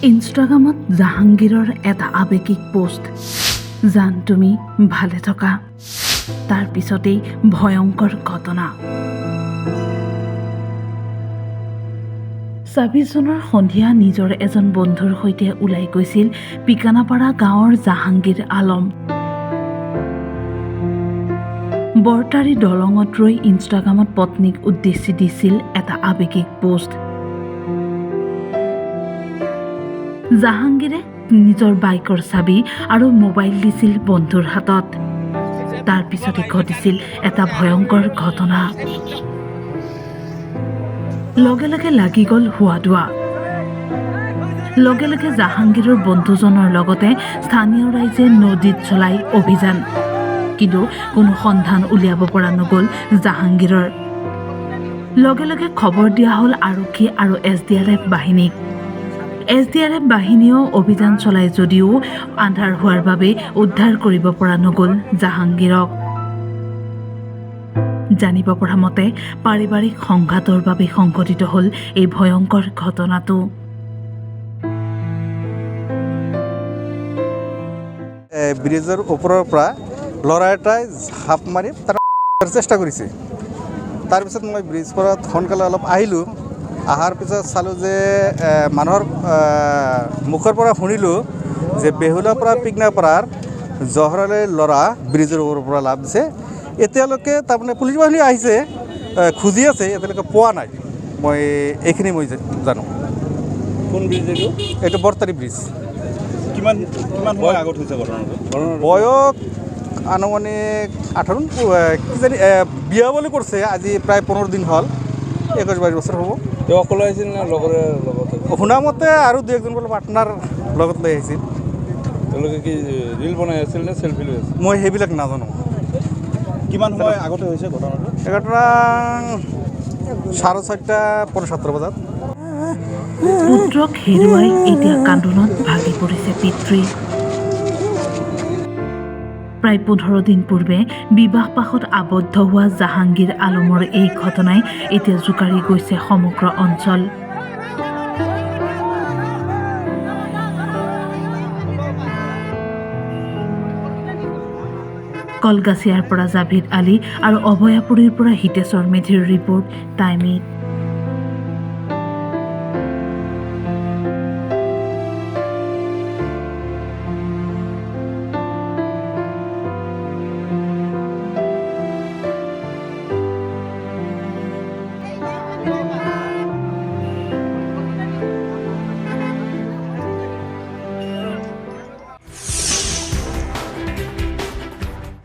ইনষ্টাগ্ৰামত জাহাংগীৰৰ এটা আৱেগিক পোষ্ট, জান তুমি ভালে থকা, তাৰ পিছতেই ভয়ংকৰ ঘটনা। ২৬ জুনৰ সন্ধিয়া নিজৰ এজন বন্ধুৰ সৈতে ওলাই গৈছিল পিকানাপাৰা গাঁৱৰ জাহাংগীৰ আলম। বৰতাৰী দলঙত ৰৈ ইনষ্টাগ্ৰামত পত্নীক উদ্দেশ্যি দিছিল এটা আৱেগিক পোষ্ট। জাহাংগীৰে নিজৰ বাইকৰ চাবি আৰু মোবাইল দিছিল বন্ধুৰ হাতত। তাৰ পিছতে ঘটিছিল এটা ভয়ংকৰ ঘটনা। লগে লগে লাগি গ'ল হোৱা-দোৱা। লগে লগে জাহাংগীৰৰ বন্ধুজনৰ লগতে স্থানীয় ৰাইজে নদীত চলাই অভিযান, কিন্তু কোনো সন্ধান উলিয়াব পৰা নগ'ল জাহাংগীৰৰ। লগে লগে খবৰ দিয়া হ'ল আৰক্ষী আৰু SDRF বাহিনীক। SDRF বাহিনীয়েও অভিযান চলাই যদিও আন্ধাৰ হোৱাৰ বাবে উদ্ধাৰ কৰিব পৰা নগ'ল জাহাংগীৰক। জানিব পৰা মতে পাৰিবাৰিক সংঘাতৰ বাবে সংঘটিত হ'ল এই ভয়ংকৰ ঘটনাটো। ব্ৰিজৰ ওপৰৰ পৰা ল'ৰা এটাই ঝাপ মাৰি তাৰ চেষ্টা কৰিছে। তাৰপিছত মই ব্ৰিজ পৰা সোনকালে অলপ আহিলোঁ। অহাৰ পিছত চালোঁ যে মানুহৰ মুখৰ পৰা শুনিলোঁ যে বেহুলাৰ পৰা পিকনাপাৰাৰ জহৰালৈ ল'ৰা ব্ৰিজৰ ওপৰৰ পৰা লাভ দিছে। এতিয়ালৈকে তাৰমানে পুলিচ বাহিনী আহিছে, খুজি আছে, এতিয়ালৈকে পোৱা নাই। মই এইখিনি মই জানো। কোন ব্ৰিজ এইটো? এইটো বৰতাৰী ব্ৰিজ। কিমান সময় আগত হৈছে ঘটনাটো? বয়স আনুমানিক 18 কিজানি বিয়া বুলি কৰিছে। আজি প্ৰায় 15 দিন হ'ল, 21-22 বছৰ হ'ব। তেওঁ অকলে আহিছিল নে লগৰে লগত? শুনামতে আৰু 2-1জন বোলে পাৰ্টনাৰ লগত লৈ আহিছিল। তেওঁলোকে কি ৰীল বনাই আছিল নে চেল্ফি লৈ আছিল? মই সেইবিলাক নাজানো। কিমান সময় আগতে হৈছে ঘটনাটো? ঘটনা 4:30-17 বজাত। পুত্ৰক হেৰুৱাই এতিয়া কান্দোনত ভাগি পৰিছে পিতৃ। প্ৰায় 15 দিন পূৰ্বে বিবাহপাশত আবদ্ধ হোৱা জাহাংগীৰ আলমৰ এই ঘটনাই এতিয়া জোকাৰি গৈছে সমগ্ৰ অঞ্চল। কলগাছিয়াৰ পৰা জাভেদ আলী আৰু অভয়াপুৰীৰ পৰা হিতেশ্বৰ মেধিৰ ৰিপৰ্ট, টাইম 8।